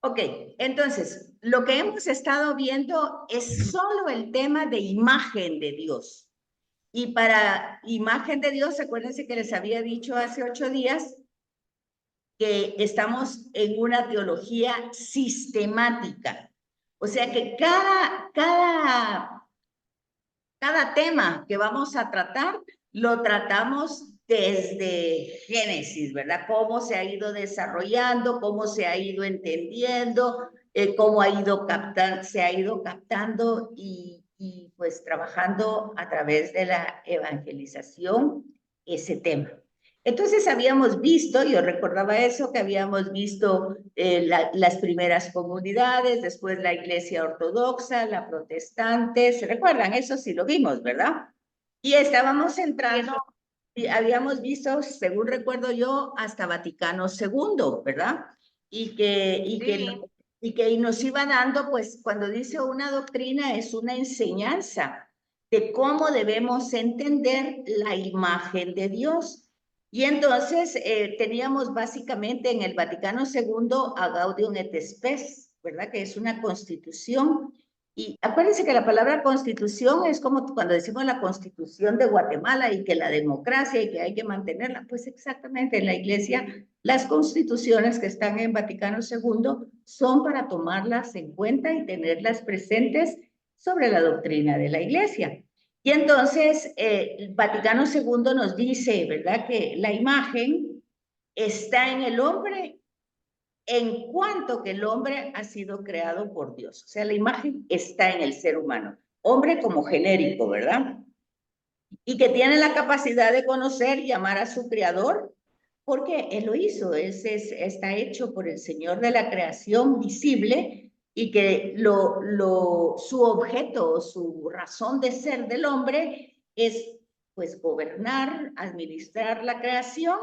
Ok, entonces, lo que hemos estado viendo es solo el tema de imagen de Dios. Y para imagen de Dios, acuérdense que les había dicho hace 8 días que estamos en una teología sistemática. O sea que cada tema que vamos a tratar, lo tratamos desde Génesis, ¿verdad? Cómo se ha ido desarrollando, cómo se ha ido entendiendo, cómo se ha ido captando y pues trabajando a través de la evangelización ese tema. Entonces habíamos visto, yo recordaba eso, que habíamos visto las primeras comunidades, después la iglesia ortodoxa, la protestante, ¿se recuerdan? Eso sí lo vimos, ¿verdad? Y estábamos entrando, y habíamos visto, según recuerdo yo, hasta Vaticano II, ¿verdad? Y que, y que, Sí, y que nos iba dando, pues, cuando dice una doctrina, es una enseñanza de cómo debemos entender la imagen de Dios. Y entonces teníamos básicamente en el Vaticano II a Gaudium et Spes, ¿verdad? Que es una constitución. Y acuérdense que la palabra constitución es como cuando decimos la constitución de Guatemala y que la democracia y que hay que mantenerla. Pues exactamente en la iglesia, las constituciones que están en Vaticano II son para tomarlas en cuenta y tenerlas presentes sobre la doctrina de la iglesia. Y entonces, Vaticano II nos dice, ¿verdad?, que la imagen está en el hombre en cuanto que el hombre ha sido creado por Dios. O sea, la imagen está en el ser humano. Hombre como genérico, ¿verdad? Y que tiene la capacidad de conocer y amar a su creador, porque Él lo hizo. Está hecho por el Señor de la creación visible y que su objeto, su razón de ser del hombre es pues gobernar, administrar la creación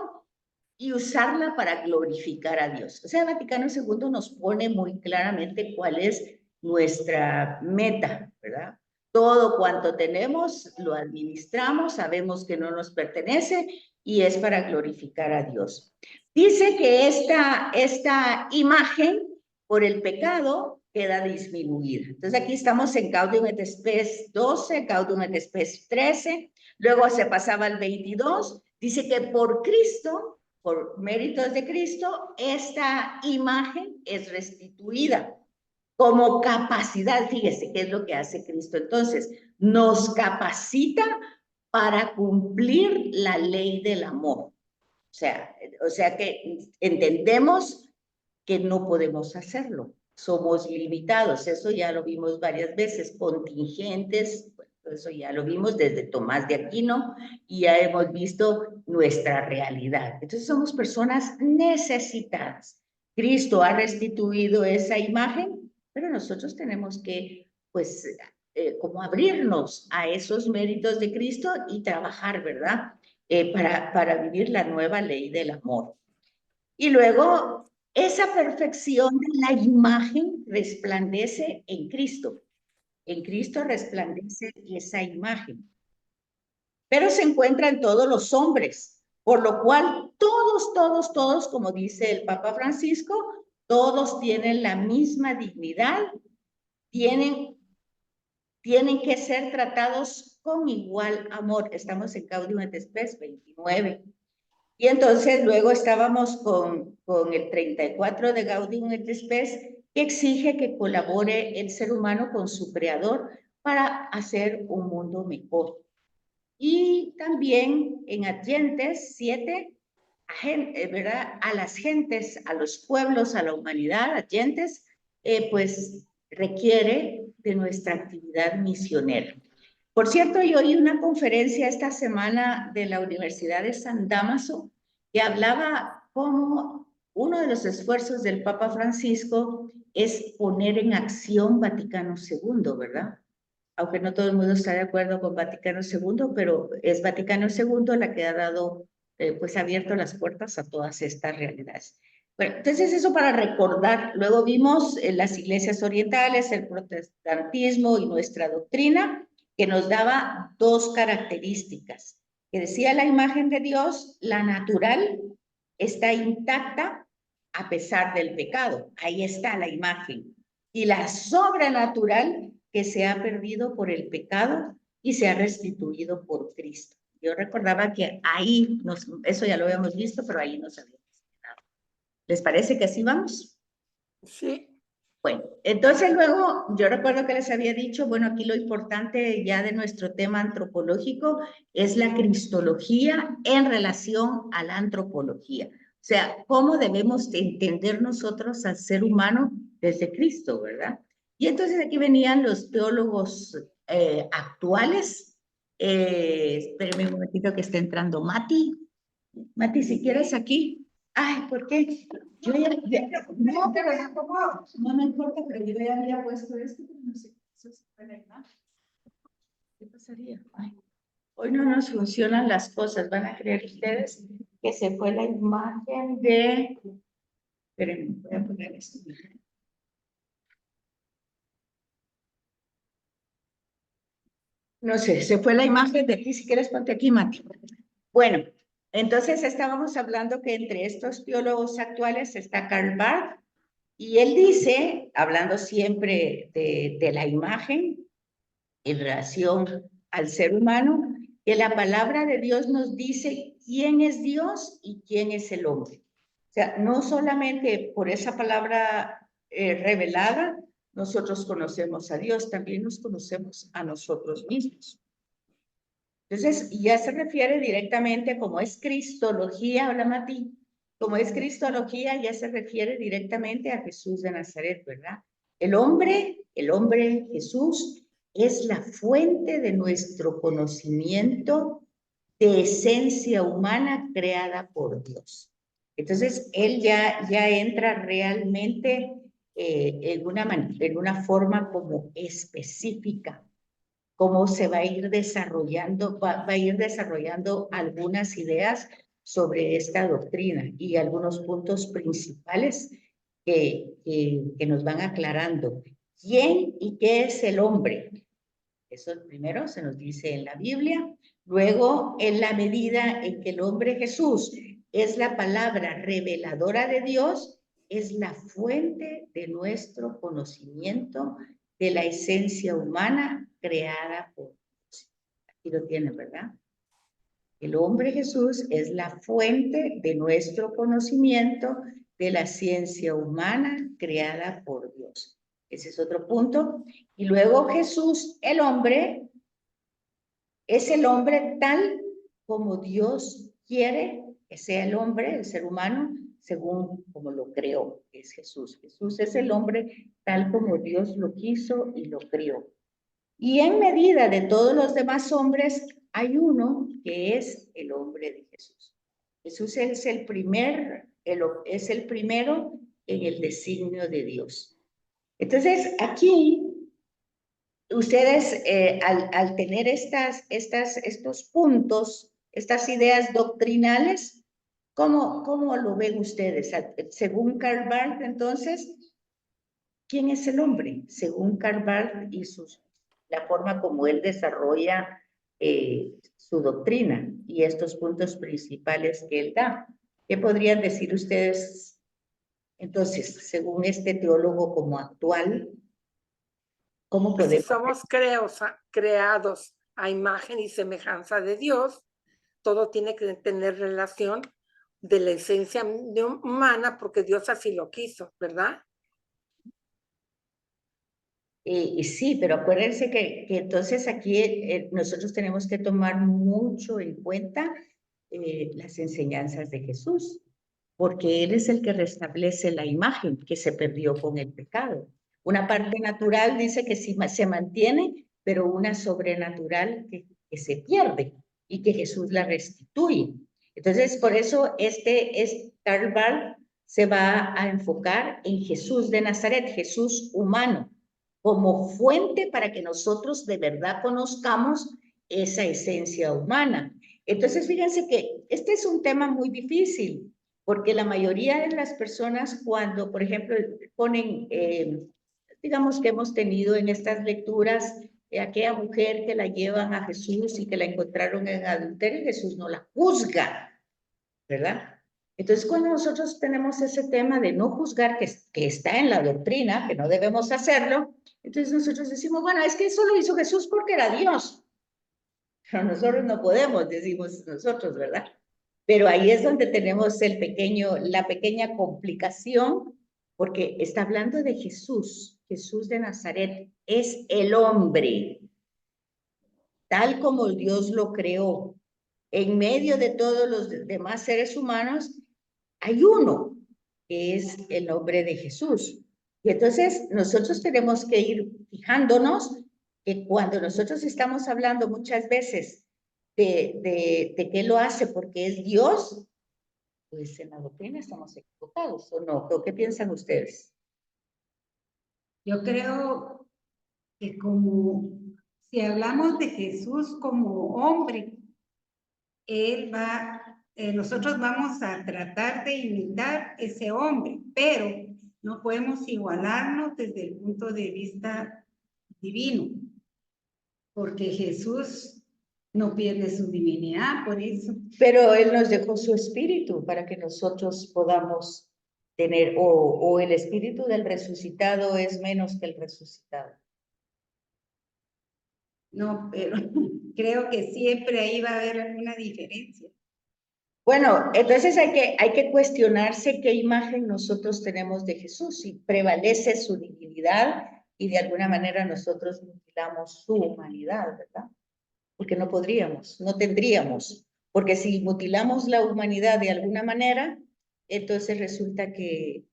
y usarla para glorificar a Dios. O sea, el Vaticano II nos pone muy claramente cuál es nuestra meta, ¿verdad? Todo cuanto tenemos lo administramos, sabemos que no nos pertenece y es para glorificar a Dios. Dice que esta imagen por el pecado queda disminuida. Entonces aquí estamos en Gaudium et Spes 12, Gaudium et Spes 13, luego se pasaba al 22, dice que por Cristo, por méritos de Cristo, esta imagen es restituida como capacidad. Fíjese qué es lo que hace Cristo. Entonces, nos capacita para cumplir la ley del amor. O sea que entendemos que no podemos hacerlo. Somos limitados, eso ya lo vimos varias veces, contingentes, bueno, eso ya lo vimos desde Tomás de Aquino y ya hemos visto nuestra realidad. Entonces somos personas necesitadas. Cristo ha restituido esa imagen, pero nosotros tenemos que, pues, como abrirnos a esos méritos de Cristo y trabajar, ¿verdad? Para vivir la nueva ley del amor. Y luego, esa perfección de la imagen resplandece en Cristo. En Cristo resplandece esa imagen. Pero se encuentra en todos los hombres, por lo cual todos, como dice el Papa Francisco, todos tienen la misma dignidad, tienen que ser tratados con igual amor. Estamos en Gaudium et Spes 29. Y entonces luego estábamos con el 34 de Gaudium et Spes, que exige que colabore el ser humano con su creador para hacer un mundo mejor. Y también en Adyentes 7, ¿verdad?, a las gentes, a los pueblos, a la humanidad, Adyentes, pues requiere de nuestra actividad misionera. Por cierto, yo oí una conferencia esta semana de la Universidad de San Dámaso que hablaba cómo uno de los esfuerzos del Papa Francisco es poner en acción Vaticano II, ¿verdad? Aunque no todo el mundo está de acuerdo con Vaticano II, pero es Vaticano II la que ha dado, pues abierto las puertas a todas estas realidades. Bueno, entonces eso para recordar. Luego vimos las iglesias orientales, el protestantismo y nuestra doctrina, que nos daba dos características, que decía la imagen de Dios, la natural, está intacta a a pesar del pecado. Ahí está la imagen. Y la sobrenatural que se ha perdido por el pecado y se ha restituido por Cristo. Yo recordaba que ahí, eso ya lo habíamos visto, pero ahí nos habíamos quedado. ¿Les parece que así vamos? Sí. Bueno, entonces luego yo recuerdo que les había dicho, bueno, aquí lo importante ya de nuestro tema antropológico es la cristología en relación a la antropología. O sea, cómo debemos entender nosotros al ser humano desde Cristo, ¿verdad? Y entonces aquí venían los teólogos actuales. Espérenme un momentito que está entrando Mati. Mati, si quieres aquí. Ay, ¿por qué? Yo no, pero no me importa, pero yo ya había puesto esto, pero no sé, eso se puede arreglar. ¿Qué pasaría? Ay, hoy no nos funcionan las cosas, van a creer ustedes que se fue la imagen de... Espérenme, voy a poner esto. No sé, se fue la imagen de aquí, si quieres ponte aquí, Mati. Bueno, entonces estábamos hablando que entre estos teólogos actuales está Karl Barth, y él dice, hablando siempre de la imagen en relación al ser humano, que la palabra de Dios nos dice quién es Dios y quién es el hombre. O sea, no solamente por esa palabra revelada, nosotros conocemos a Dios, también nos conocemos a nosotros mismos. Entonces, ya se refiere directamente, como es cristología, habla Mati, como es cristología, ya se refiere directamente a Jesús de Nazaret, ¿verdad? El hombre Jesús, es la fuente de nuestro conocimiento de esencia humana creada por Dios. Entonces, él ya entra realmente en una forma como específica, cómo se va a ir desarrollando, va a ir desarrollando algunas ideas sobre esta doctrina y algunos puntos principales que nos van aclarando. ¿Quién y qué es el hombre? Eso primero se nos dice en la Biblia. Luego, en la medida en que el hombre Jesús es la palabra reveladora de Dios, es la fuente de nuestro conocimiento de la esencia humana creada por Dios. Aquí lo tienen, ¿verdad? El hombre Jesús es la fuente de nuestro conocimiento de la ciencia humana creada por Dios. Ese es otro punto. Y luego Jesús, el hombre, es el hombre tal como Dios quiere que sea el hombre, el ser humano, según como lo creó, es Jesús. Jesús es el hombre tal como Dios lo quiso y lo creó. Y en medida de todos los demás hombres, hay uno que es el hombre de Jesús. Jesús es el primero en el designio de Dios. Entonces, aquí, ustedes, al tener estos puntos, estas ideas doctrinales, ¿cómo lo ven ustedes? Según Karl Barth, entonces, ¿quién es el hombre? Según Karl Barth y la forma como él desarrolla su doctrina y estos puntos principales que él da. ¿Qué podrían decir ustedes, entonces, según este teólogo como actual, cómo pues podemos... si somos creados a imagen y semejanza de Dios, todo tiene que tener relación de la esencia humana porque Dios así lo quiso, ¿verdad? Sí, pero acuérdense que entonces aquí nosotros tenemos que tomar mucho en cuenta las enseñanzas de Jesús, porque Él es el que restablece la imagen que se perdió con el pecado. Una parte natural dice que sí se mantiene, pero una sobrenatural que se pierde y que Jesús la restituye. Entonces, por eso Karl Barth se va a enfocar en Jesús de Nazaret, Jesús humano, como fuente para que nosotros de verdad conozcamos esa esencia humana. Entonces, fíjense que este es un tema muy difícil, porque la mayoría de las personas cuando, por ejemplo, ponen, digamos que hemos tenido en estas lecturas aquella mujer que la llevan a Jesús y que la encontraron en adulterio, Jesús no la juzga, ¿verdad? Entonces, cuando nosotros tenemos ese tema de no juzgar, que está en la doctrina, que no debemos hacerlo, entonces nosotros decimos, bueno, es que eso lo hizo Jesús porque era Dios. Pero nosotros no podemos, decimos nosotros, ¿verdad? Pero ahí es donde tenemos la pequeña complicación, porque está hablando de Jesús, Jesús de Nazaret, es el hombre, tal como Dios lo creó. En medio de todos los demás seres humanos, hay uno, que es el nombre de Jesús. Y entonces nosotros tenemos que ir fijándonos que cuando nosotros estamos hablando muchas veces de que lo hace porque es Dios, pues en la doctrina estamos equivocados, ¿o no? ¿Qué piensan ustedes? Yo creo que como si hablamos de Jesús como hombre, nosotros vamos a tratar de imitar ese hombre, pero no podemos igualarnos desde el punto de vista divino, porque Jesús no pierde su divinidad, por eso. Pero Él nos dejó su espíritu para que nosotros podamos tener, o el espíritu del resucitado es menos que el resucitado. No, pero creo que siempre ahí va a haber alguna diferencia. Bueno, entonces hay que cuestionarse qué imagen nosotros tenemos de Jesús, si prevalece su divinidad y de alguna manera nosotros mutilamos su humanidad, ¿verdad? Porque no podríamos, no tendríamos, porque si mutilamos la humanidad de alguna manera, entonces resulta que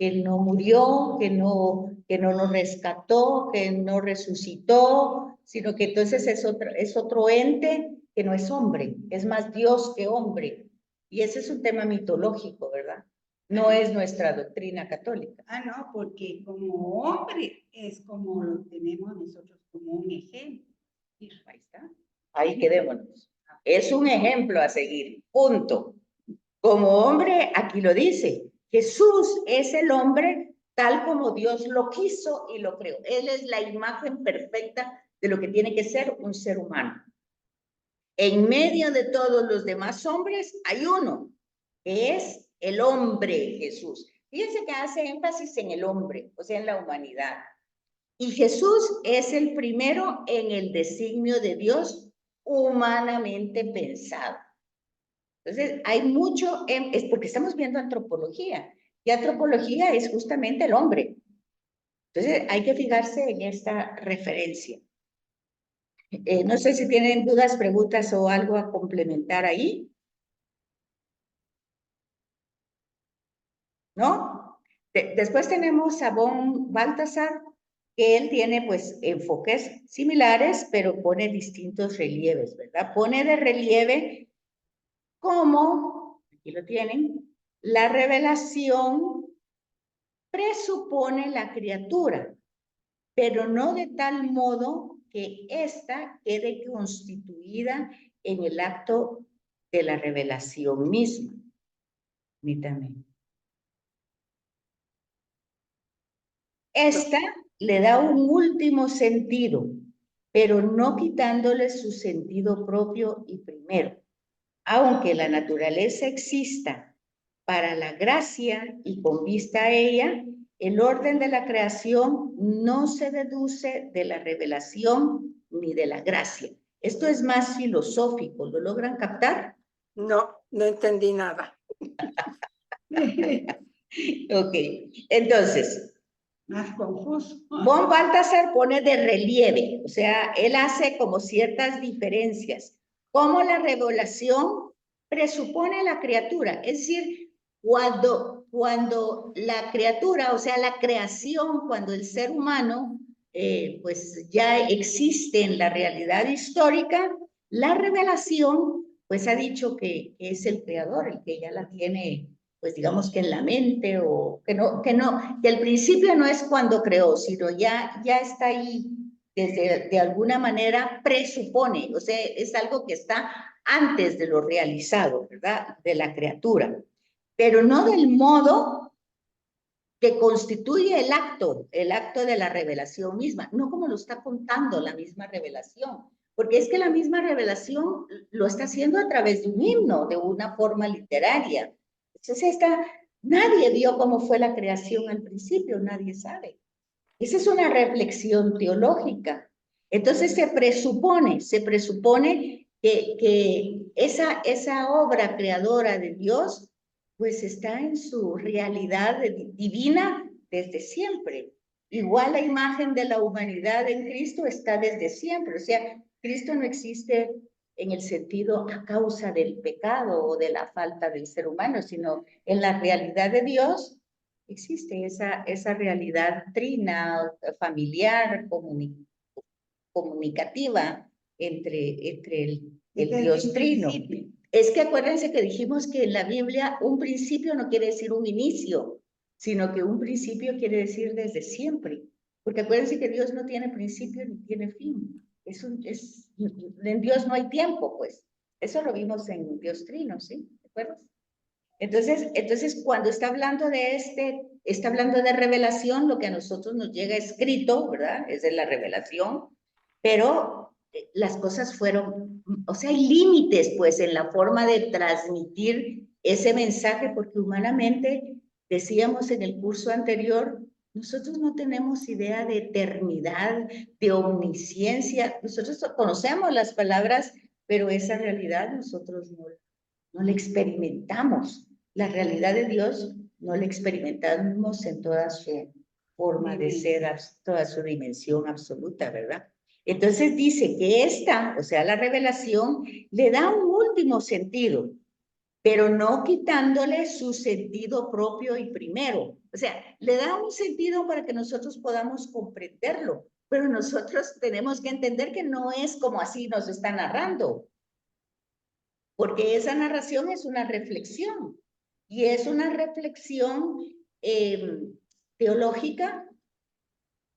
no murió, que no nos rescató, que no resucitó, sino que entonces es otro ente que no es hombre, es más Dios que hombre. Y ese es un tema mitológico, ¿verdad? No es nuestra doctrina católica. Ah, no, porque como hombre es como lo tenemos nosotros como un ejemplo. Ahí está. Ahí quedémonos. Es un ejemplo a seguir, punto. Como hombre, aquí lo dice, Jesús es el hombre tal como Dios lo quiso y lo creó. Él es la imagen perfecta de lo que tiene que ser un ser humano. En medio de todos los demás hombres hay uno, que es el hombre Jesús. Fíjense que hace énfasis en el hombre, o sea, en la humanidad. Y Jesús es el primero en el designio de Dios humanamente pensado. Entonces, hay mucho, es porque estamos viendo antropología, y antropología es justamente el hombre. Entonces, hay que fijarse en esta referencia. No sé si tienen dudas, preguntas o algo a complementar ahí. ¿No? Después tenemos a von Balthasar, que él tiene pues enfoques similares, pero pone distintos relieves, ¿verdad? Pone de relieve cómo, aquí lo tienen, la revelación presupone la criatura, pero no de tal modo que ésta quede constituida en el acto de la revelación misma. Permítame. Esta le da un último sentido, pero no quitándole su sentido propio y primero. Aunque la naturaleza exista para la gracia y con vista a ella, el orden de la creación no se deduce de la revelación ni de la gracia. Esto es más filosófico, ¿lo logran captar? No, no entendí nada. Ok, entonces, Más confuso. von Balthasar pone de relieve, o sea, él hace como ciertas diferencias, como la revelación presupone la criatura, es decir, cuando la criatura, o sea, la creación, cuando el ser humano, pues ya existe en la realidad histórica, la revelación, pues ha dicho que es el creador, el que ya la tiene pues digamos que en la mente o que al principio no es cuando creó, sino ya está ahí desde de alguna manera presupone, o sea, es algo que está antes de lo realizado, ¿verdad? De la criatura, pero no del modo que constituye el acto de la revelación misma, no como lo está contando la misma revelación, porque es que la misma revelación lo está haciendo a través de un himno, de una forma literaria, Entonces nadie vio cómo fue la creación al principio, nadie sabe. Esa es una reflexión teológica. Entonces se presupone que esa obra creadora de Dios pues está en su realidad divina desde siempre. Igual la imagen de la humanidad en Cristo está desde siempre. O sea, Cristo no existe en el sentido a causa del pecado o de la falta del ser humano, sino en la realidad de Dios existe esa realidad trina, familiar, comunicativa entre el Dios trino. Es que acuérdense que dijimos que en la Biblia un principio no quiere decir un inicio, sino que un principio quiere decir desde siempre. Porque acuérdense que Dios no tiene principio ni tiene fin. En Dios no hay tiempo, pues. Eso lo vimos en Dios trino, ¿sí? ¿De acuerdo? Entonces, cuando está hablando de revelación, lo que a nosotros nos llega escrito, ¿verdad? Es de la revelación, pero las cosas fueron, o sea, hay límites, pues, en la forma de transmitir ese mensaje, porque humanamente, decíamos en el curso anterior, nosotros no tenemos idea de eternidad, de omnisciencia. Nosotros conocemos las palabras, pero esa realidad nosotros no la experimentamos. La realidad de Dios no la experimentamos en toda su forma de ser, toda su dimensión absoluta, ¿verdad? Entonces dice que o sea, la revelación, le da un último sentido, pero no quitándole su sentido propio y primero. O sea, le da un sentido para que nosotros podamos comprenderlo, pero nosotros tenemos que entender que no es como así nos está narrando, porque esa narración es una reflexión, y es una reflexión teológica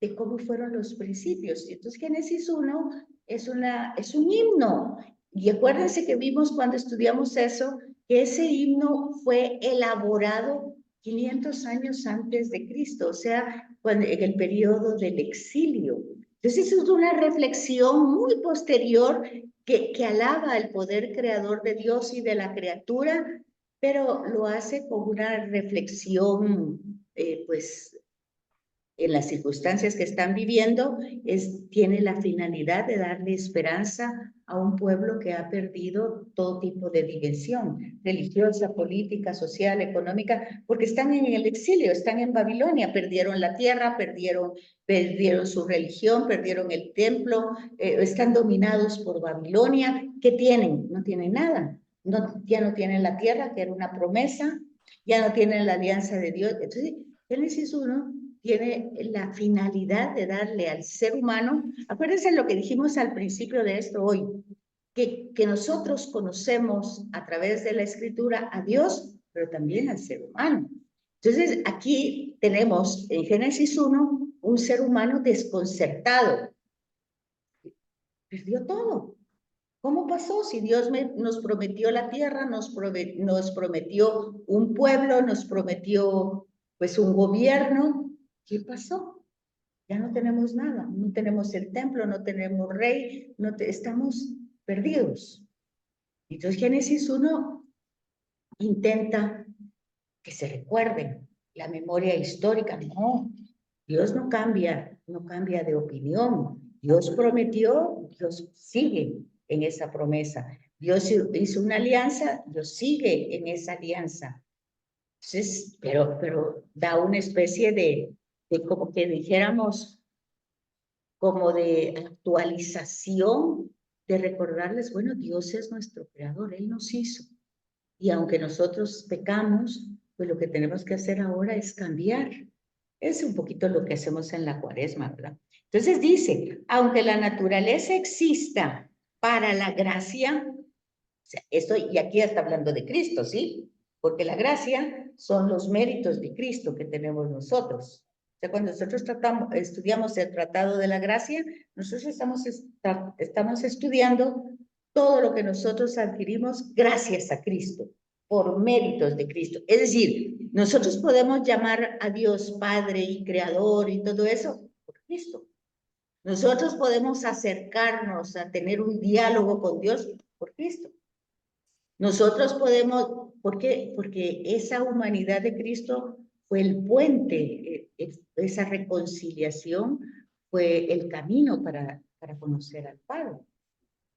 de cómo fueron los principios. Entonces Génesis 1 es un himno, y acuérdense que vimos cuando estudiamos eso, que ese himno fue elaborado 500 años antes de Cristo, o sea, en el periodo del exilio. Entonces es una reflexión muy posterior que alaba el poder creador de Dios y de la criatura, pero lo hace con una reflexión, pues, en las circunstancias que están viviendo, tiene la finalidad de darle esperanza a un pueblo que ha perdido todo tipo de dimensión religiosa, política, social, económica, porque están en el exilio, están en Babilonia, perdieron la tierra, perdieron su religión, perdieron el templo, están dominados por Babilonia. ¿Qué tienen? No tienen nada. Ya no tienen la tierra, que era una promesa, ya no tienen la alianza de Dios. Entonces, Génesis 1 tiene la finalidad de darle al ser humano, acuérdense lo que dijimos al principio de esto hoy, que nosotros conocemos a través de la escritura a Dios, pero también al ser humano. Entonces, aquí tenemos en Génesis 1 un ser humano desconcertado. Perdió todo. ¿Cómo pasó? Si Dios nos prometió la tierra, nos prometió un pueblo, nos prometió pues un gobierno, ¿qué pasó? Ya no tenemos nada, no tenemos el templo, no tenemos rey, estamos perdidos. Entonces Génesis 1 intenta que se recuerden la memoria histórica. No, Dios no cambia de opinión. Dios prometió, Dios sigue en esa promesa. Dios hizo una alianza, Dios sigue en esa alianza. Entonces, pero da una especie de como que dijéramos, como de actualización, de recordarles, bueno, Dios es nuestro creador, Él nos hizo. Y aunque nosotros pecamos, pues lo que tenemos que hacer ahora es cambiar. Es un poquito lo que hacemos en la Cuaresma, ¿verdad? Entonces dice, aunque la naturaleza exista para la gracia, o sea, y aquí está hablando de Cristo, ¿sí? Porque la gracia son los méritos de Cristo que tenemos nosotros. O sea, cuando nosotros estudiamos el Tratado de la Gracia, nosotros estamos estudiando todo lo que nosotros adquirimos gracias a Cristo, por méritos de Cristo. Es decir, nosotros podemos llamar a Dios Padre y Creador y todo eso por Cristo. Nosotros podemos acercarnos a tener un diálogo con Dios por Cristo. Nosotros podemos, ¿por qué? Porque esa humanidad de Cristo fue el puente, esa reconciliación fue el camino para conocer al Padre.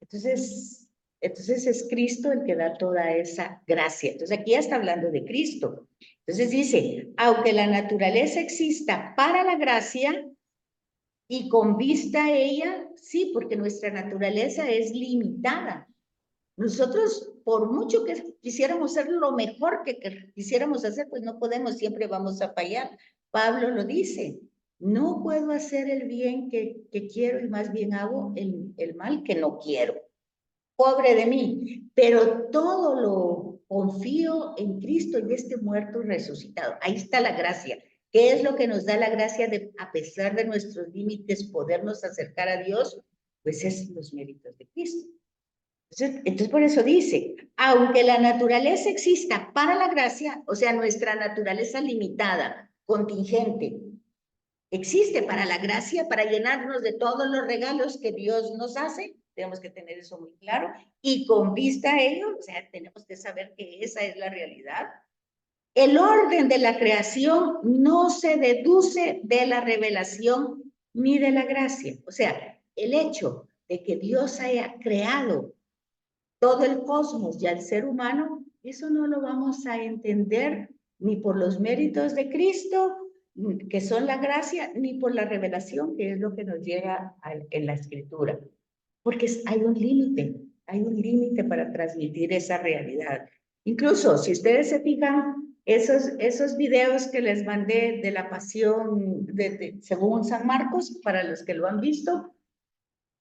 Entonces es Cristo el que da toda esa gracia. Entonces aquí ya está hablando de Cristo. Entonces dice, aunque la naturaleza exista para la gracia y con vista a ella, sí, porque nuestra naturaleza es limitada. Nosotros, por mucho que quisiéramos hacer lo mejor que quisiéramos hacer, pues no podemos, siempre vamos a fallar. Pablo lo dice, no puedo hacer el bien que quiero y más bien hago el mal que no quiero. Pobre de mí, pero todo lo confío en Cristo y este muerto resucitado. Ahí está la gracia. ¿Qué es lo que nos da la gracia de, a pesar de nuestros límites, podernos acercar a Dios? Pues es los méritos de Cristo. Entonces por eso dice, aunque la naturaleza exista para la gracia, o sea, nuestra naturaleza limitada, contingente, existe para la gracia, para llenarnos de todos los regalos que Dios nos hace, tenemos que tener eso muy claro, y con vista a ello, o sea, tenemos que saber que esa es la realidad. El orden de la creación no se deduce de la revelación ni de la gracia. O sea, el hecho de que Dios haya creado todo el cosmos y al ser humano, eso no lo vamos a entender ni por los méritos de Cristo, que son la gracia, ni por la revelación, que es lo que nos llega en la Escritura. Porque hay un límite para transmitir esa realidad. Incluso, si ustedes se fijan, esos videos que les mandé de la pasión según San Marcos, para los que lo han visto,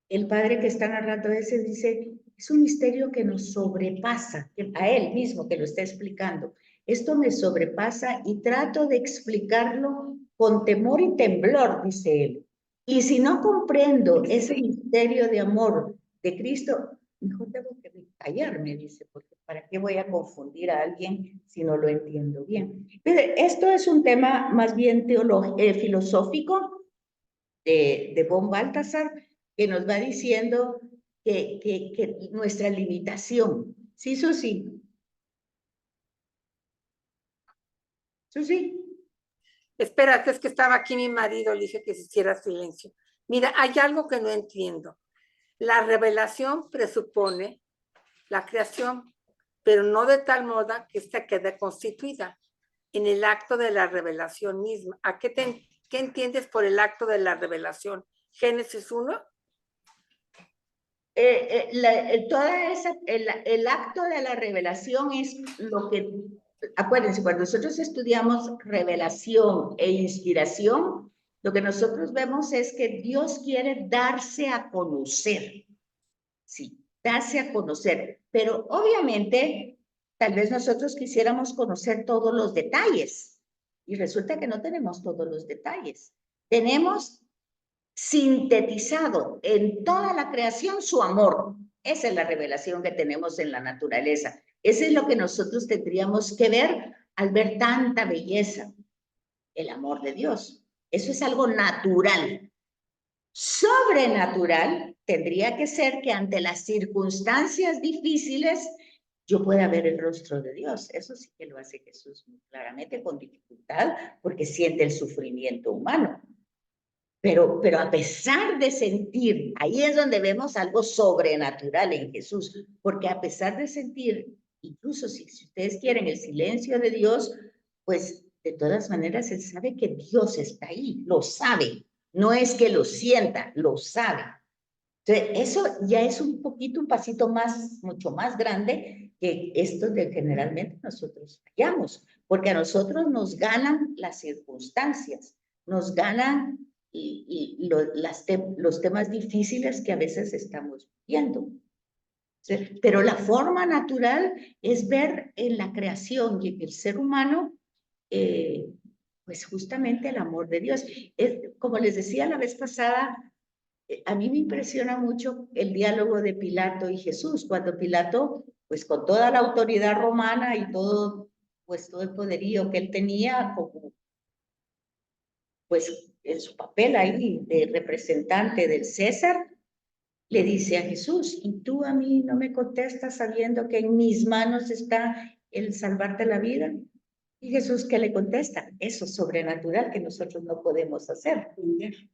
el padre que está narrando ese dice, es un misterio que nos sobrepasa, a él mismo que lo está explicando. Esto me sobrepasa y trato de explicarlo con temor y temblor, dice él. Y si no comprendo ese misterio de amor de Cristo, mejor tengo que callarme, dice, porque ¿para qué voy a confundir a alguien si no lo entiendo bien? Pero esto es un tema más bien filosófico de von Balthasar, que nos va diciendo que nuestra limitación. Sí, Susi. Susi. Espérate, es que estaba aquí mi marido, le dije que se hiciera silencio. Mira, hay algo que no entiendo. La revelación presupone la creación, pero no de tal modo que ésta quede constituida en el acto de la revelación misma. ¿Qué entiendes por el acto de la revelación? Génesis 1. El acto de la revelación es lo que, acuérdense, cuando nosotros estudiamos revelación e inspiración, lo que nosotros vemos es que Dios quiere darse a conocer, sí, darse a conocer, pero obviamente tal vez nosotros quisiéramos conocer todos los detalles y resulta que no tenemos todos los detalles. Tenemos sintetizado en toda la creación su amor. Esa es la revelación que tenemos en la naturaleza. Eso es lo que nosotros tendríamos que ver al ver tanta belleza, el amor de Dios. Eso es algo natural. Sobrenatural tendría que ser que ante las circunstancias difíciles yo pueda ver el rostro de Dios. Eso sí que lo hace Jesús muy claramente, con dificultad, porque siente el sufrimiento humano. Pero a pesar de sentir, ahí es donde vemos algo sobrenatural en Jesús, porque a pesar de sentir, incluso si ustedes quieren el silencio de Dios, pues de todas maneras él sabe que Dios está ahí, lo sabe, no es que lo sienta, lo sabe. Entonces, eso ya es un poquito, un pasito más, mucho más grande que esto de generalmente nosotros fallamos, porque a nosotros nos ganan las circunstancias, nos ganan los temas difíciles que a veces estamos viendo. Pero la forma natural es ver en la creación y en el ser humano, pues justamente el amor de Dios. Como les decía la vez pasada, a mí me impresiona mucho el diálogo de Pilato y Jesús, cuando Pilato, pues con toda la autoridad romana y todo, pues todo el poderío que él tenía, como, pues en su papel ahí de representante del César, le dice a Jesús, y tú a mí no me contestas sabiendo que en mis manos está el salvarte la vida. Y Jesús, ¿qué le contesta? Eso es sobrenatural que nosotros no podemos hacer.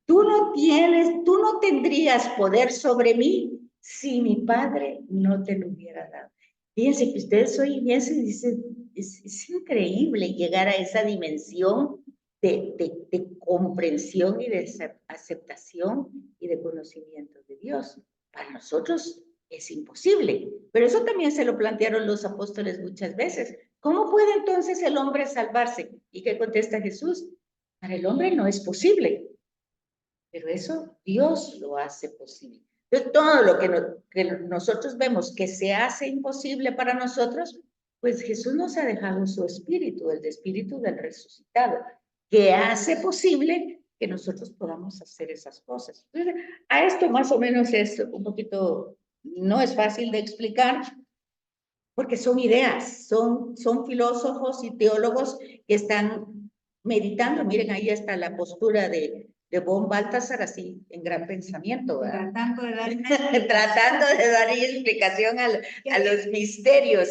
Tú no tendrías poder sobre mí si mi Padre no te lo hubiera dado. Fíjense que ustedes hoy en eso dicen, es increíble llegar a esa dimensión de comprensión y de aceptación y de conocimiento de Dios. Para nosotros es imposible, pero eso también se lo plantearon los apóstoles muchas veces. ¿Cómo puede entonces el hombre salvarse? ¿Y qué contesta Jesús? Para el hombre no es posible, pero eso Dios lo hace posible. Entonces, todo lo que nosotros vemos que se hace imposible para nosotros, pues Jesús nos ha dejado su espíritu, el espíritu del resucitado, que hace posible que nosotros podamos hacer esas cosas. Entonces, a esto más o menos es un poquito, no es fácil de explicar, porque son ideas, son filósofos y teólogos que están meditando. Miren, ahí está la postura de von Balthasar, así en gran pensamiento, ¿verdad? Tratando de dar explicación a los misterios.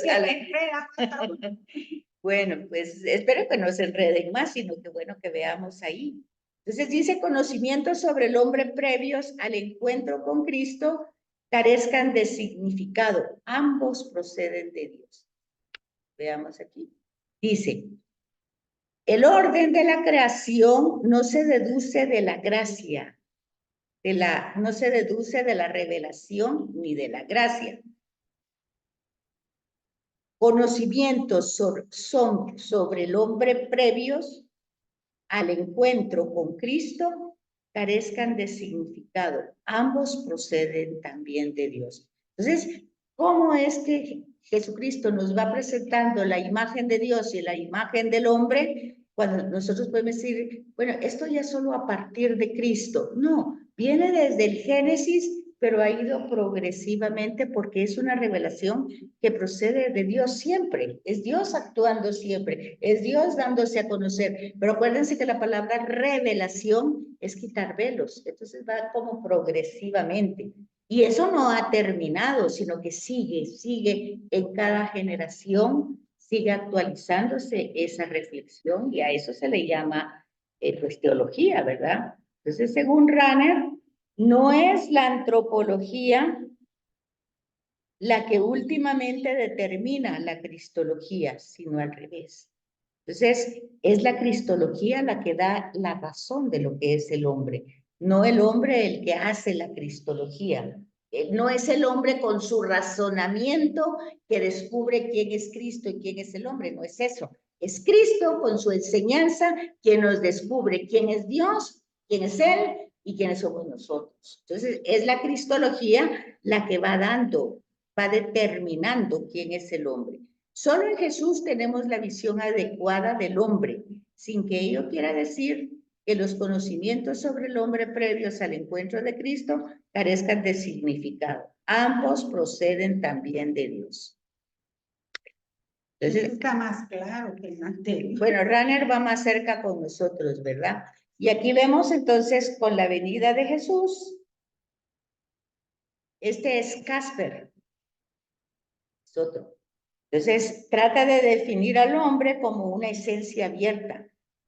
Bueno, pues espero que no se enreden más, sino que bueno que veamos ahí. Entonces dice, conocimientos sobre el hombre previos al encuentro con Cristo carezcan de significado. Ambos proceden de Dios. Veamos aquí. Dice, el orden de la creación no se deduce de la gracia, no se deduce de la revelación ni de la gracia. Conocimientos son sobre el hombre previos al encuentro con Cristo carezcan de significado. Ambos proceden también de Dios. Entonces, ¿cómo es que Jesucristo nos va presentando la imagen de Dios y la imagen del hombre? Cuando nosotros podemos decir, bueno, esto ya solo a partir de Cristo. No, viene desde el Génesis, pero ha ido progresivamente porque es una revelación que procede de Dios siempre. Es Dios actuando siempre, es Dios dándose a conocer. Pero acuérdense que la palabra revelación es quitar velos, entonces va como progresivamente. Y eso no ha terminado, sino que sigue en cada generación, sigue actualizándose esa reflexión y a eso se le llama pues teología, ¿verdad? Entonces, según Rahner, no es la antropología la que últimamente determina la cristología, sino al revés. Entonces, es la cristología la que da la razón de lo que es el hombre, no el hombre el que hace la cristología. No es el hombre con su razonamiento que descubre quién es Cristo y quién es el hombre, no es eso. Es Cristo con su enseñanza quien nos descubre quién es Dios, quién es Él y quiénes somos nosotros. Entonces, es la cristología la que va determinando quién es el hombre. Solo en Jesús tenemos la visión adecuada del hombre, sin que ello quiera decir que los conocimientos sobre el hombre previos al encuentro de Cristo carezcan de significado. Ambos proceden también de Dios. Entonces, está más claro que el anterior. Bueno, Rahner va más cerca con nosotros, ¿verdad? Y aquí vemos entonces con la venida de Jesús. Este es Casper. Es otro. Entonces, trata de definir al hombre como una esencia abierta,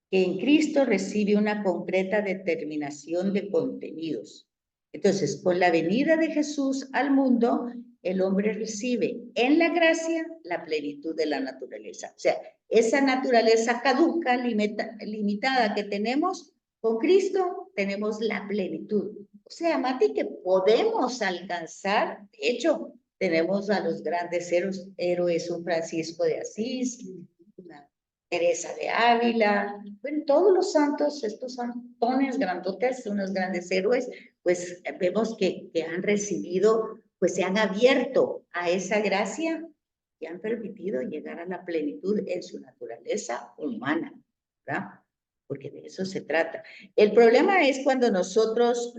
que en Cristo recibe una concreta determinación de contenidos. Entonces, con la venida de Jesús al mundo, el hombre recibe en la gracia la plenitud de la naturaleza. O sea, esa naturaleza caduca, limitada que tenemos, con Cristo tenemos la plenitud. O sea, Mati, que podemos alcanzar, de hecho, tenemos a los grandes héroes, un Francisco de Asís, una Teresa de Ávila, bueno, todos los santos, estos santones grandotes, unos grandes héroes, pues vemos que han recibido, pues se han abierto a esa gracia y han permitido llegar a la plenitud en su naturaleza humana, ¿verdad? Porque de eso se trata. El problema es cuando nosotros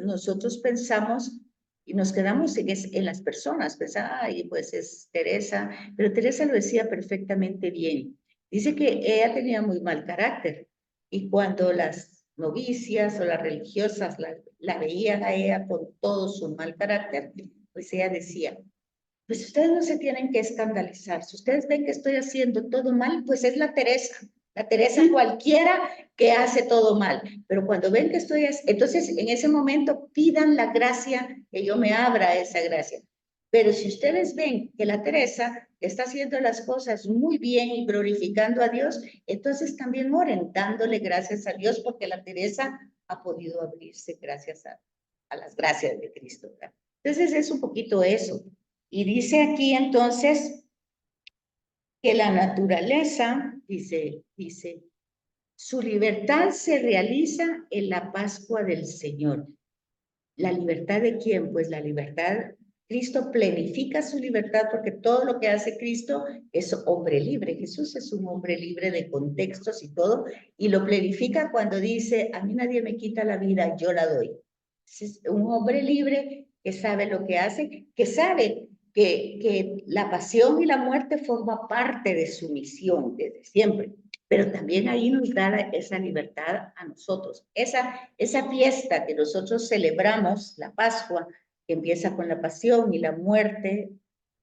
pensamos y nos quedamos en las personas, pues, ay, pues es Teresa, pero Teresa lo decía perfectamente bien. Dice que ella tenía muy mal carácter y cuando las novicias o las religiosas la veían a ella con todo su mal carácter, pues ella decía, pues ustedes no se tienen que escandalizar. Si ustedes ven que estoy haciendo todo mal, pues es la Teresa cualquiera que hace todo mal. Pero cuando ven que estoy haciendo, entonces en ese momento pidan la gracia, que yo me abra esa gracia. Pero si ustedes ven que la Teresa está haciendo las cosas muy bien y glorificando a Dios, entonces también oren dándole gracias a Dios porque la Teresa ha podido abrirse gracias a las gracias de Cristo, ¿verdad? Entonces es un poquito eso. Y dice aquí entonces que la naturaleza, dice, su libertad se realiza en la Pascua del Señor. ¿La libertad de quién? Pues la libertad, Cristo planifica su libertad porque todo lo que hace Cristo es hombre libre. Jesús es un hombre libre de contextos y todo, y lo planifica cuando dice, a mí nadie me quita la vida, yo la doy. Es un hombre libre que sabe lo que hace, que sabe que la pasión y la muerte forma parte de su misión desde siempre, pero también ahí nos da esa libertad a nosotros. Esa fiesta que nosotros celebramos, la Pascua, que empieza con la pasión y la muerte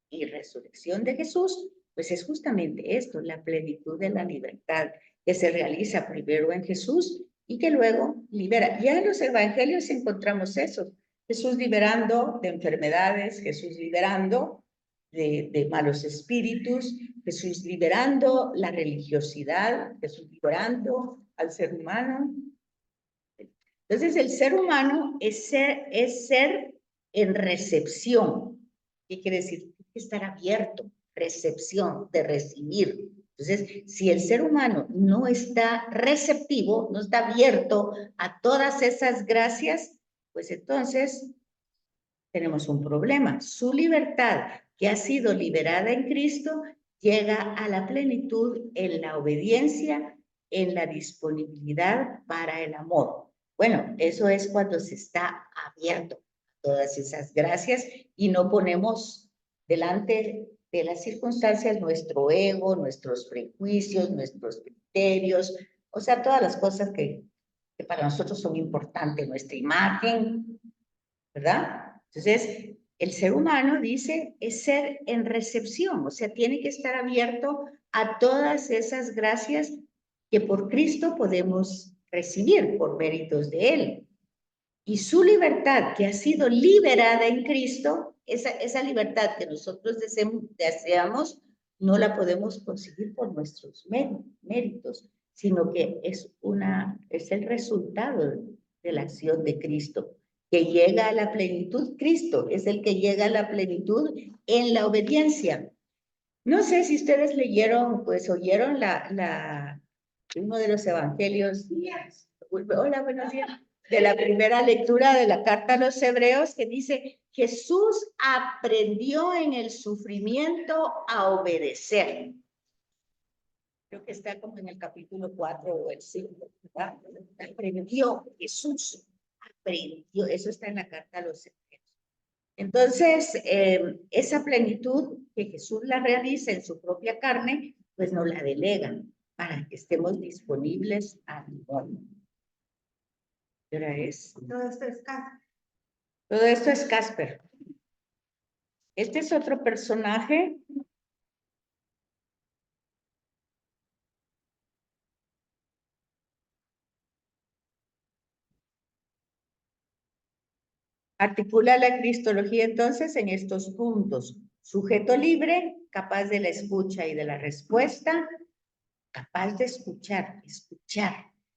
y resurrección de Jesús, pues es justamente esto, la plenitud de la libertad que se realiza primero en Jesús y que luego libera. Ya en los evangelios encontramos eso, Jesús liberando de enfermedades, Jesús liberando de malos espíritus, Jesús liberando la religiosidad, Jesús liberando al ser humano. Entonces el ser humano es ser en recepción. ¿Qué quiere decir? Estar abierto, recepción, de recibir. Entonces, si el ser humano no está receptivo, no está abierto a todas esas gracias, pues entonces tenemos un problema. Su libertad, que ha sido liberada en Cristo, llega a la plenitud en la obediencia, en la disponibilidad para el amor. Bueno, eso es cuando se está abierto a todas esas gracias y no ponemos delante de las circunstancias nuestro ego, nuestros prejuicios, nuestros criterios, o sea, todas las cosas que para nosotros son importantes, nuestra imagen, ¿verdad? Entonces, el ser humano, dice, es ser en recepción, o sea, tiene que estar abierto a todas esas gracias que por Cristo podemos recibir por méritos de Él. Y su libertad, que ha sido liberada en Cristo, esa libertad que nosotros deseamos, no la podemos conseguir por nuestros méritos, sino que es el resultado de la acción de Cristo, que llega a la plenitud. Cristo es el que llega a la plenitud en la obediencia. No sé si ustedes leyeron, pues oyeron uno de los evangelios. Hola, buenos días. De la primera lectura de la carta a los Hebreos, que dice, Jesús aprendió en el sufrimiento a obedecer. Creo que está como en el capítulo 4 o el 5, ¿verdad? Jesús aprendió, eso está en la carta a los Hebreos. Entonces, esa plenitud que Jesús la realiza en su propia carne, pues nos la delegan para que estemos disponibles al amor. ¿Qué hora es? Todo esto es Casper. Todo esto es Casper. Este es otro personaje. Articula la cristología entonces en estos puntos. Sujeto libre, capaz de la escucha y de la respuesta, capaz de escuchar.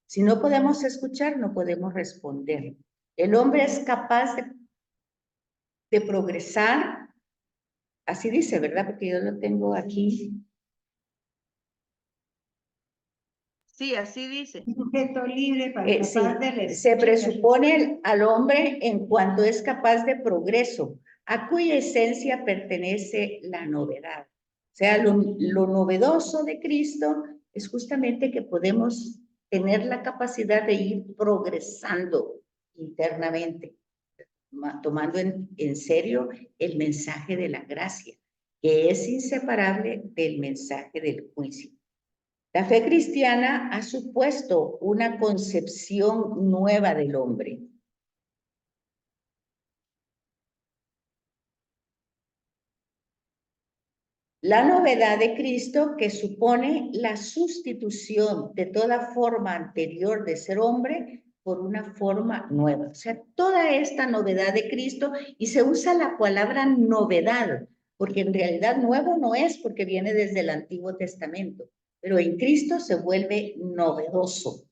Si no podemos escuchar, no podemos responder. El hombre es capaz de progresar, así dice, ¿verdad? Porque yo lo tengo aquí. Sí, así dice. Sujeto libre para Sí, capaz de la se escucha. presupone al hombre en cuanto es capaz de progreso, a cuya esencia pertenece la novedad. O sea, lo novedoso de Cristo es justamente que podemos tener la capacidad de ir progresando internamente, tomando en serio el mensaje de la gracia, que es inseparable del mensaje del juicio. La fe cristiana ha supuesto una concepción nueva del hombre. La novedad de Cristo, que supone la sustitución de toda forma anterior de ser hombre por una forma nueva. O sea, toda esta novedad de Cristo, y se usa la palabra novedad, porque en realidad nuevo no es porque viene desde el Antiguo Testamento, pero en Cristo se vuelve novedoso.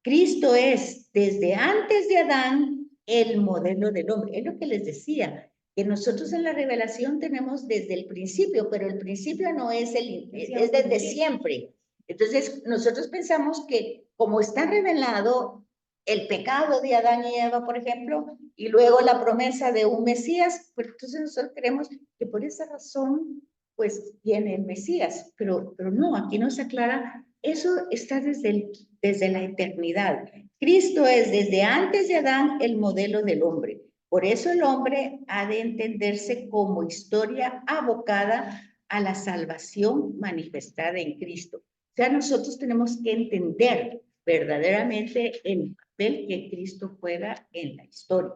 Cristo es, desde antes de Adán, el modelo del hombre. Es lo que les decía, que nosotros en la revelación tenemos desde el principio, pero el principio no es es desde siempre. Entonces, nosotros pensamos que como está revelado el pecado de Adán y Eva, por ejemplo, y luego la promesa de un Mesías, pues entonces nosotros creemos que por esa razón, pues viene el Mesías, pero no, aquí nos aclara, eso está desde la eternidad. Cristo es desde antes de Adán el modelo del hombre. Por eso el hombre ha de entenderse como historia abocada a la salvación manifestada en Cristo. O sea, nosotros tenemos que entender verdaderamente el papel que Cristo juega en la historia.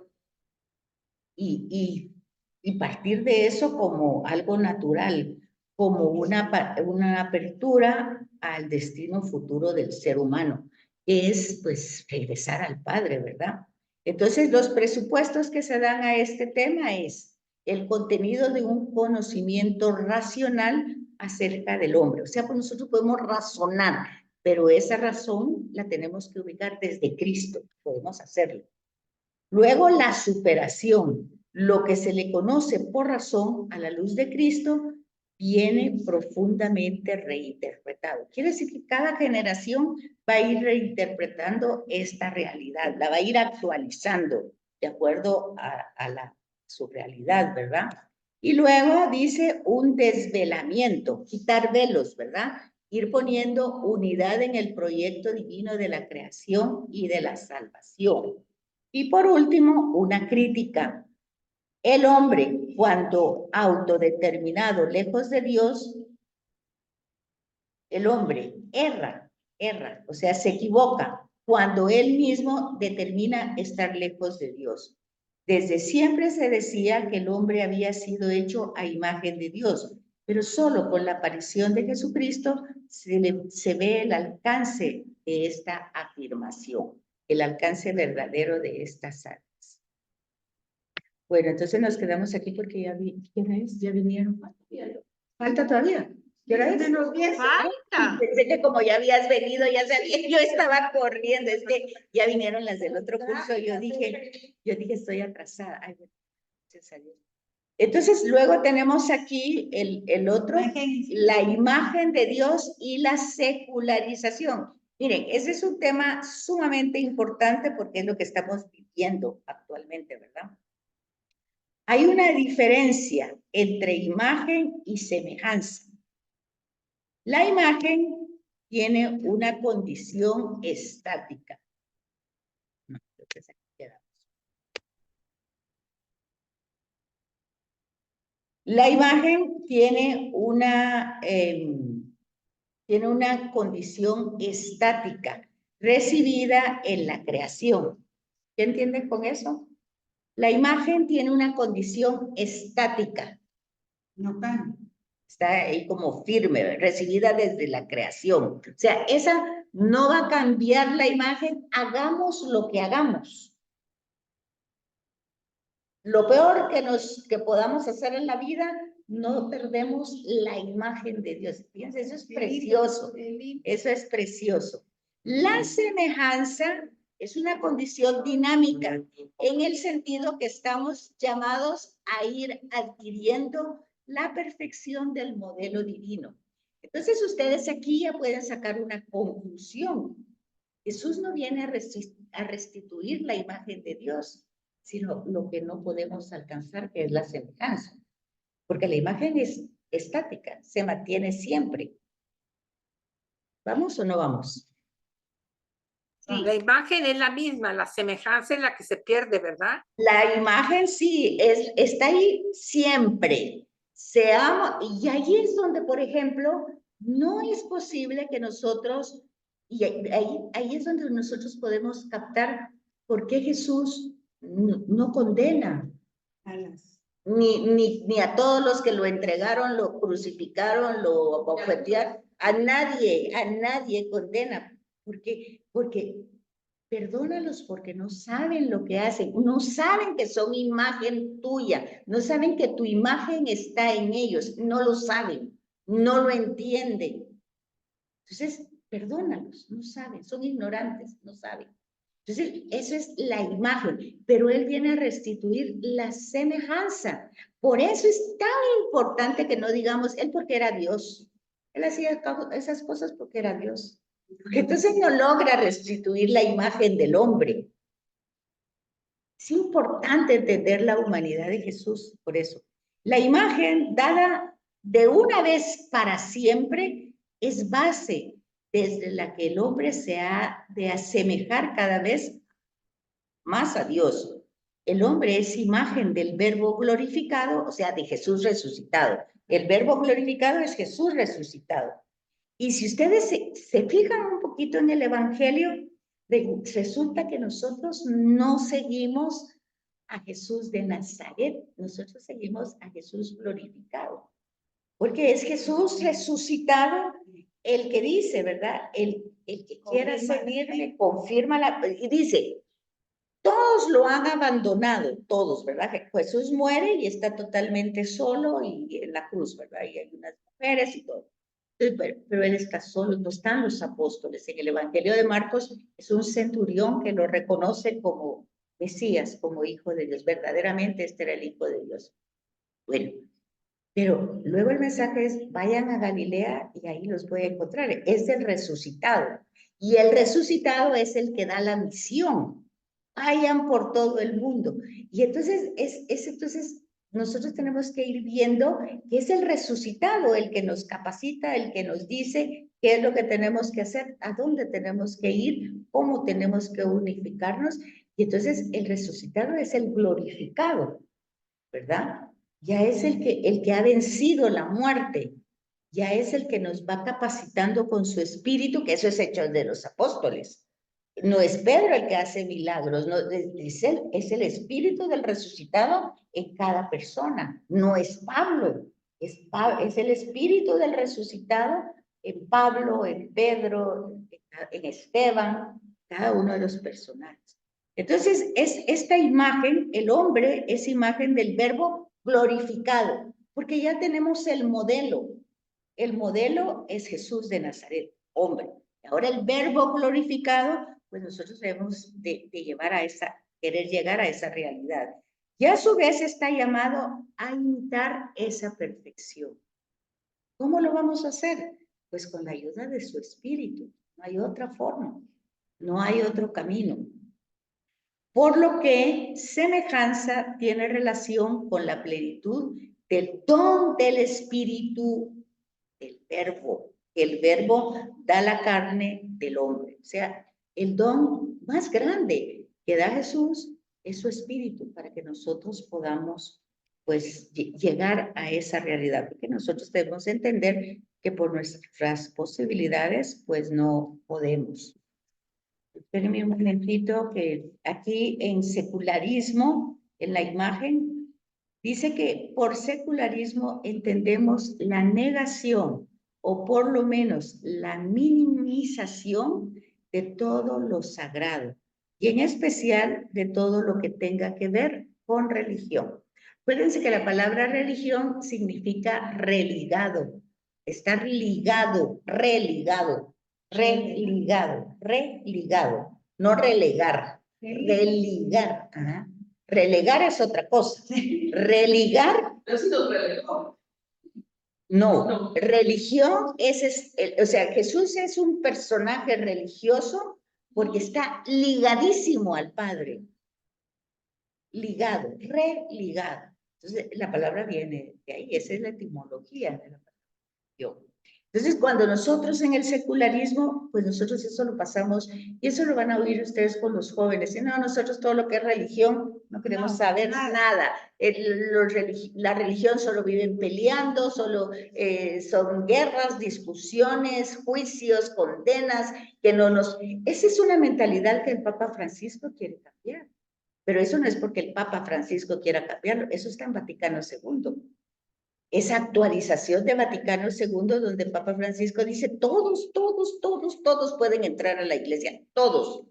Y partir de eso como algo natural, como una apertura al destino futuro del ser humano, que es pues regresar al Padre, ¿verdad? Entonces, los presupuestos que se dan a este tema es el contenido de un conocimiento racional acerca del hombre. O sea, pues nosotros podemos razonar, pero esa razón la tenemos que ubicar desde Cristo, podemos hacerlo. Luego, la superación, lo que se le conoce por razón a la luz de Cristo, viene profundamente reinterpretado. Quiere decir que cada generación va a ir reinterpretando esta realidad, la va a ir actualizando de acuerdo a su realidad, ¿verdad? Y luego dice un desvelamiento, quitar velos, ¿verdad? Ir poniendo unidad en el proyecto divino de la creación y de la salvación. Y por último, una crítica. El hombre, cuando autodeterminado, lejos de Dios, el hombre erra, o sea, se equivoca cuando él mismo determina estar lejos de Dios. Desde siempre se decía que el hombre había sido hecho a imagen de Dios, pero solo con la aparición de Jesucristo se ve el alcance de esta afirmación, el alcance verdadero de estas almas. Bueno, entonces nos quedamos aquí porque ¿qué hora es? ¿Ya vinieron? ¿Falta todavía? ¿Qué hora es? Menos 10. Falta. Pensé que como ya habías venido, ya sabía, yo estaba corriendo, es que ya vinieron las del otro curso, yo dije, estoy atrasada. Ay, bueno, entonces, luego tenemos aquí el otro, la imagen de Dios y la secularización. Miren, ese es un tema sumamente importante porque es lo que estamos viviendo actualmente, ¿verdad? Hay una diferencia entre imagen y semejanza. La imagen tiene una condición estática. La imagen tiene una condición estática recibida en la creación. ¿Qué entienden con eso? La imagen tiene una condición estática. No cambia. Está ahí como firme, recibida desde la creación. O sea, esa no va a cambiar la imagen, hagamos lo que hagamos. Lo peor que podamos hacer en la vida, no perdemos la imagen de Dios. Fíjense, eso es precioso. Eso es precioso. La semejanza es una condición dinámica en el sentido que estamos llamados a ir adquiriendo la perfección del modelo divino. Entonces ustedes aquí ya pueden sacar una conclusión. Jesús no viene a restituir la imagen de Dios, sino lo que no podemos alcanzar, que es la semejanza. Porque la imagen es estática, se mantiene siempre. ¿Vamos o no vamos? Sí. La imagen es la misma, la semejanza es la que se pierde, ¿verdad? La imagen sí, está ahí siempre. Se ama, y ahí es donde, por ejemplo, No es posible que nosotros, y ahí es donde nosotros podemos captar por qué Jesús no condena A las ni a todos los que lo entregaron, lo crucificaron, lo bofetearon, a nadie condena. Porque perdónalos porque no saben lo que hacen, no saben que son imagen tuya, no saben que tu imagen está en ellos, no lo saben, no lo entienden. Entonces, perdónalos, no saben, son ignorantes, no saben. Entonces, eso es la imagen, pero él viene a restituir la semejanza. Por eso es tan importante que no digamos, él porque era Dios. Él hacía esas cosas porque era Dios. Porque entonces no logra restituir la imagen del hombre. Es importante entender la humanidad de Jesús, por eso. La imagen dada de una vez para siempre es base desde la que el hombre se ha de asemejar cada vez más a Dios. El hombre es imagen del verbo glorificado, o sea, de Jesús resucitado. El verbo glorificado es Jesús resucitado. Y si ustedes se fijan un poquito en el Evangelio, resulta que nosotros no seguimos a Jesús de Nazaret, nosotros seguimos a Jesús glorificado. Porque es Jesús resucitado el que dice, ¿verdad? El que quiera seguirme, confirma y dice, todos lo han abandonado, todos, ¿verdad? Jesús muere y está totalmente solo y en la cruz, ¿verdad? Y hay unas mujeres y todo. Pero él está solo, no están los apóstoles. En el Evangelio de Marcos es un centurión que lo reconoce como Mesías, como hijo de Dios. Verdaderamente este era el hijo de Dios. Bueno, pero luego el mensaje es, vayan a Galilea y ahí los voy a encontrar. Es el resucitado. Y el resucitado es el que da la misión. Vayan por todo el mundo. Y entonces, entonces nosotros tenemos que ir viendo que es el resucitado el que nos capacita, el que nos dice qué es lo que tenemos que hacer, a dónde tenemos que ir, cómo tenemos que unificarnos. Y entonces el resucitado es el glorificado, ¿verdad? Ya es el que ha vencido la muerte, ya es el que nos va capacitando con su espíritu, que eso es hecho de los apóstoles. No es Pedro el que hace milagros, no, es el espíritu del resucitado en cada persona, no es Pablo, es el espíritu del resucitado en Pablo, en Pedro, en Esteban, cada uno de los personajes. Entonces, es esta imagen, el hombre es imagen del verbo glorificado, porque ya tenemos el modelo. El modelo es Jesús de Nazaret, hombre. Ahora el verbo glorificado, pues nosotros debemos de llevar a querer llegar a esa realidad. Y a su vez está llamado a imitar esa perfección. ¿Cómo lo vamos a hacer? Pues con la ayuda de su espíritu. No hay otra forma, no hay otro camino. Por lo que semejanza tiene relación con la plenitud del don del espíritu del verbo. El verbo da la carne del hombre. O sea, el don más grande que da Jesús es su espíritu para que nosotros podamos pues llegar a esa realidad, porque nosotros debemos entender que por nuestras posibilidades pues no podemos. Espérenme un momentito que aquí en secularismo, en la imagen, dice que por secularismo entendemos la negación o por lo menos la minimización de todo lo sagrado y en especial de todo lo que tenga que ver con religión. Acuérdense que la palabra religión significa religado, estar ligado, religado, no relegar, religar. Ajá. Relegar es otra cosa. Religar. No, religión o sea, Jesús es un personaje religioso porque está ligadísimo al Padre. Ligado, religado. Entonces, la palabra viene de ahí, esa es la etimología de la palabra. Entonces, cuando nosotros en el secularismo, pues nosotros eso lo pasamos, y eso lo van a oír ustedes con los jóvenes, y no, nosotros todo lo que es religión, no queremos saber nada. La religión solo viven peleando, solo son guerras, discusiones, juicios, condenas, que no nos... Esa es una mentalidad que el Papa Francisco quiere cambiar, pero eso no es porque el Papa Francisco quiera cambiarlo, eso está en Vaticano II. Esa actualización de Vaticano II, donde el Papa Francisco dice, todos pueden entrar a la iglesia, todos.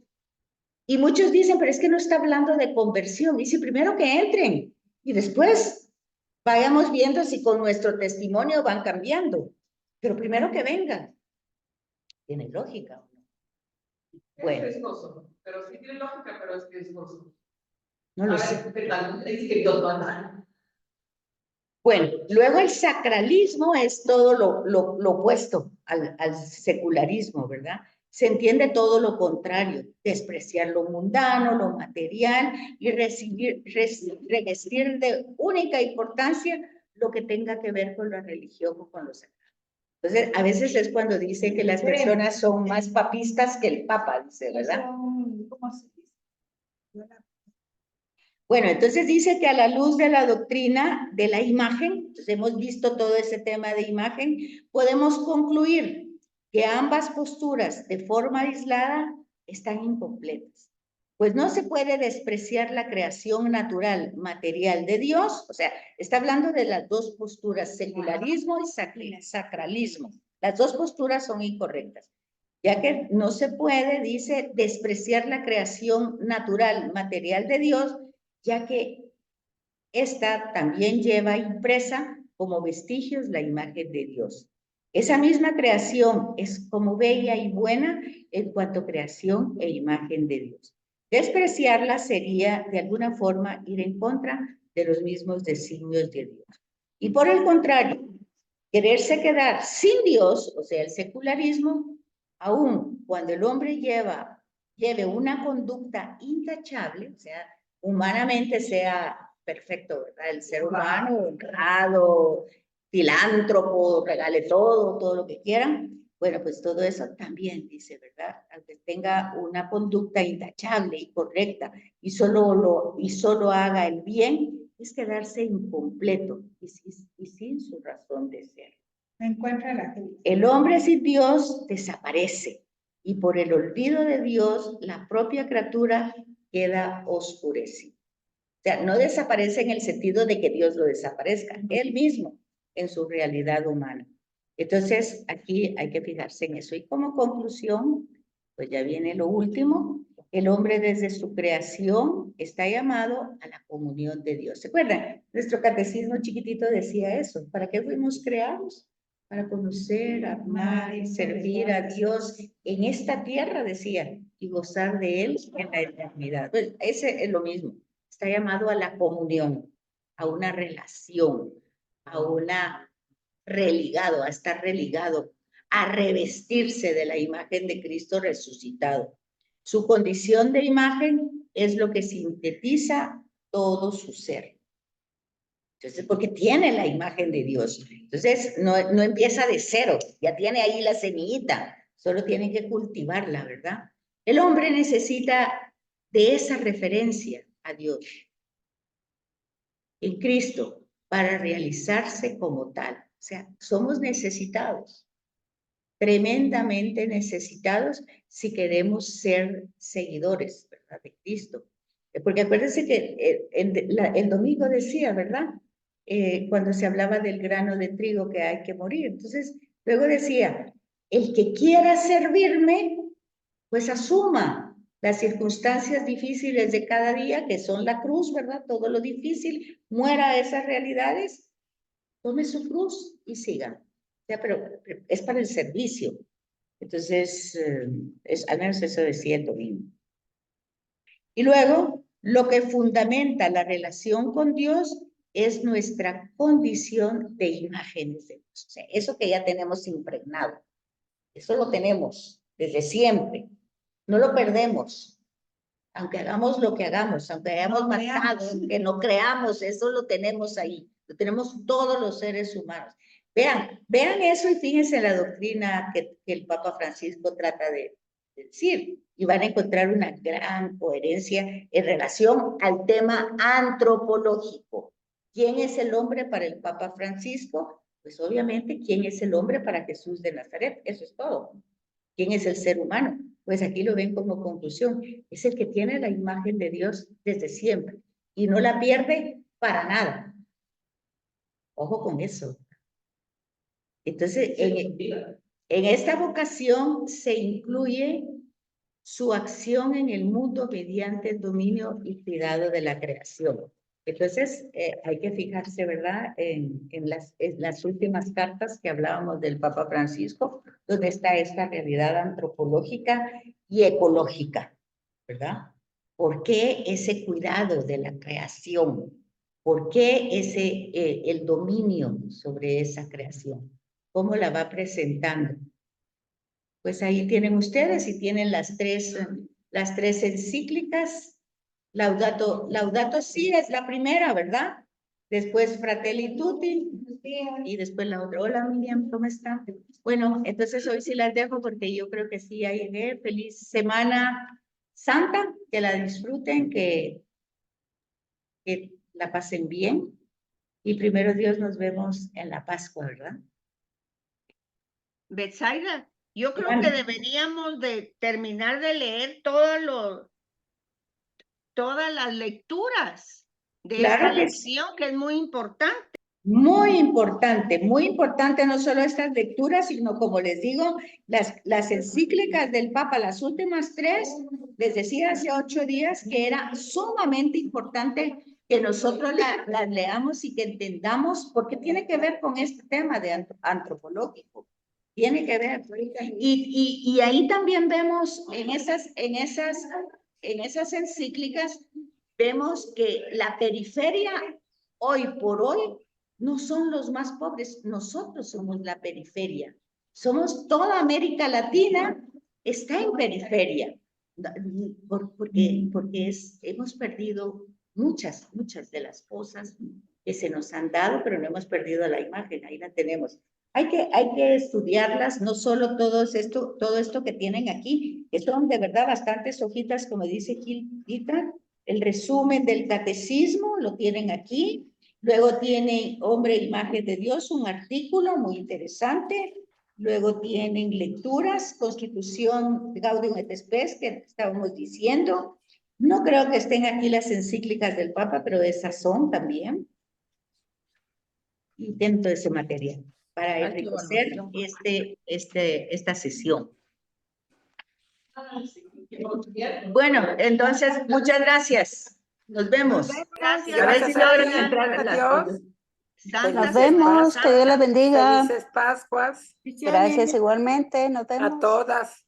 Y muchos dicen, pero es que no está hablando de conversión. Dice, primero que entren y después vayamos viendo si con nuestro testimonio van cambiando. Pero primero que vengan. Tiene lógica. Bueno. Es riesgoso, pero sí tiene lógica, pero es riesgoso. No lo sé. Bueno, Bueno, luego el sacralismo es todo lo opuesto al secularismo, ¿verdad? Se entiende todo lo contrario, despreciar lo mundano, lo material y revestir de única importancia lo que tenga que ver con la religión o con los sagrados. Entonces, a veces es cuando dice que las personas son más papistas que el Papa, dice, ¿verdad? ¿Cómo se dice? Bueno, entonces dice que a la luz de la doctrina de la imagen, entonces hemos visto todo ese tema de imagen, podemos concluir que ambas posturas de forma aislada están incompletas. Pues no se puede despreciar la creación natural, material de Dios, o sea, está hablando de las dos posturas, secularismo y sacralismo. Las dos posturas son incorrectas, ya que no se puede, dice, despreciar la creación natural, material de Dios, ya que esta también lleva impresa como vestigios la imagen de Dios. Esa misma creación es como bella y buena en cuanto a creación e imagen de Dios. Despreciarla sería de alguna forma ir en contra de los mismos designios de Dios. Y por el contrario, quererse quedar sin Dios, o sea, el secularismo, aun cuando el hombre lleve una conducta intachable, o sea, humanamente sea perfecto, ¿verdad? El ser humano, honrado, filántropo, regale todo lo que quieran. Bueno, pues todo eso también dice, ¿verdad? Aunque tenga una conducta intachable y correcta y solo haga el bien, es quedarse incompleto y sin su razón de ser. No encuentra la gente. El hombre sin Dios desaparece y por el olvido de Dios la propia criatura queda oscurecida. O sea, no desaparece en el sentido de que Dios lo desaparezca, él mismo en su realidad humana. Entonces, aquí hay que fijarse en eso. Y como conclusión, pues ya viene lo último, el hombre desde su creación está llamado a la comunión de Dios. ¿Se acuerdan? Nuestro catecismo chiquitito decía eso. ¿Para qué fuimos creados? Para conocer, amar y servir a Dios en esta tierra, decía, y gozar de Él en la eternidad. Pues ese es lo mismo. Está llamado a la comunión, a una relación, a una religado, a estar religado, a revestirse de la imagen de Cristo resucitado. Su condición de imagen es lo que sintetiza todo su ser. Entonces, porque tiene la imagen de Dios. Entonces, no empieza de cero, ya tiene ahí la semillita, solo tiene que cultivarla, ¿verdad? El hombre necesita de esa referencia a Dios en Cristo para realizarse como tal. O sea, somos necesitados, tremendamente necesitados si queremos ser seguidores, ¿verdad? De Cristo. Porque acuérdense que el domingo decía, ¿verdad? Cuando se hablaba del grano de trigo que hay que morir. Entonces, luego decía, el que quiera servirme, pues asuma las circunstancias difíciles de cada día, que son la cruz, ¿verdad? Todo lo difícil, muera a esas realidades, tome su cruz y siga. O sea, pero es para el servicio. Entonces, al menos eso decía el domingo. Y luego, lo que fundamenta la relación con Dios es nuestra condición de imágenes de Dios. O sea, eso que ya tenemos impregnado. Eso lo tenemos desde siempre. No lo perdemos. Aunque hagamos lo que hagamos, aunque hayamos matado, que no creamos, eso lo tenemos ahí. Lo tenemos todos los seres humanos. Vean eso y fíjense en la doctrina que el Papa Francisco trata de decir. Y van a encontrar una gran coherencia en relación al tema antropológico. ¿Quién es el hombre para el Papa Francisco? Pues obviamente, ¿quién es el hombre para Jesús de Nazaret? Eso es todo. ¿Quién es el ser humano? Pues aquí lo ven como conclusión. Es el que tiene la imagen de Dios desde siempre y no la pierde para nada. Ojo con eso. Entonces, en esta vocación se incluye su acción en el mundo mediante el dominio y cuidado de la creación. Entonces, hay que fijarse, ¿verdad?, en las últimas cartas que hablábamos del Papa Francisco, donde está esta realidad antropológica y ecológica, ¿verdad? ¿Por qué ese cuidado de la creación? ¿Por qué el dominio sobre esa creación? ¿Cómo la va presentando? Pues ahí tienen ustedes y tienen las tres encíclicas. Laudato Si es la primera, ¿verdad? Después Fratelli Tutti y después la otra. Hola Miriam, ¿cómo está? Bueno, entonces hoy sí las dejo porque yo creo que sí, ahí feliz Semana Santa, que la disfruten, que la pasen bien y primero Dios nos vemos en la Pascua, ¿verdad? Betsaida, yo creo que deberíamos de terminar de leer todas las lecturas de esta lección, que es muy importante. Muy importante no solo estas lecturas, sino como les digo, las encíclicas del Papa, las últimas tres, les decía hace 8 días que era sumamente importante que nosotros las leamos y que entendamos, porque tiene que ver con este tema de antropológico. Tiene que ver. Y ahí también vemos en esas encíclicas, vemos que la periferia hoy por hoy no son los más pobres, nosotros somos la periferia. Somos toda América Latina, está en periferia, porque hemos perdido muchas de las cosas que se nos han dado, pero no hemos perdido la imagen, ahí la tenemos. Hay que estudiarlas, no solo todo esto que tienen aquí, que son de verdad bastantes hojitas, como dice Gilita, el resumen del catecismo, lo tienen aquí. Luego tiene Hombre e Imagen de Dios, un artículo muy interesante. Luego tienen lecturas, Constitución Gaudium et Spes, que estábamos diciendo. No creo que estén aquí las encíclicas del Papa, pero esas son también. Y dentro de ese material, para enriquecer esta sesión. Bueno, entonces, muchas gracias. Nos vemos. Gracias. A ver si logran María. entrar a Adiós. Nos vemos, que Dios la bendiga. Felices Pascuas Gracias igualmente, nos vemos. a todas.